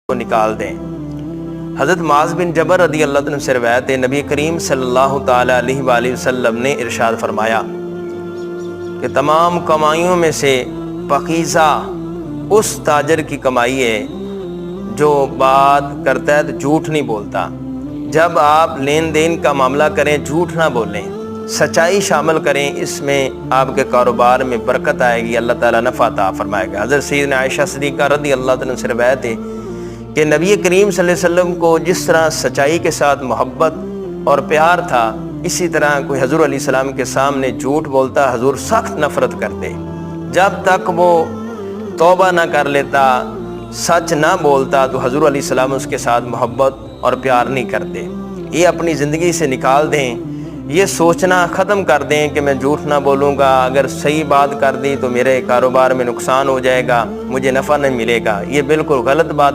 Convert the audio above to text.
को निकाल दें। हज़रत मुआज़ बिन जबल रज़ी अल्लाह अन्हु से रिवायत है, नबी करीम सल्लल्लाहु ताला अलैहि वसल्लम ने इरशाद फरमाया कि तमाम कमाइयों में से पकीज़ा उस ताजर की कमाई है जो बात करता है तो झूठ नहीं बोलता। जब आप लेन देन का मामला करें झूठ ना बोलें, सच्चाई शामिल करें, इसमें आपके कारोबार में बरकत आएगी, अल्लाह ताला नफ़ा अता फरमाएगा। हज़रत सैयदना आयशा सिद्दीक़ा रज़ी अल्लाह अन्हा से रिवायत है कि नबी करीम सल्लल्लाहु अलैहि वसल्लम को जिस तरह सच्चाई के साथ मोहब्बत और प्यार था, इसी तरह कोई हज़ूर अलैहिस्सलाम के सामने झूठ बोलता हज़ूर सख्त नफ़रत करते। जब तक वो तौबा ना कर लेता, सच ना बोलता, तो हज़ूर अलैहिस्सलाम उसके साथ मोहब्बत और प्यार नहीं करते। ये अपनी ज़िंदगी से निकाल दें, ये सोचना ख़त्म कर दें कि मैं झूठ ना बोलूँगा, अगर सही बात कर दी तो मेरे कारोबार में नुकसान हो जाएगा, मुझे नफ़ा नहीं मिलेगा। ये बिल्कुल गलत बात है।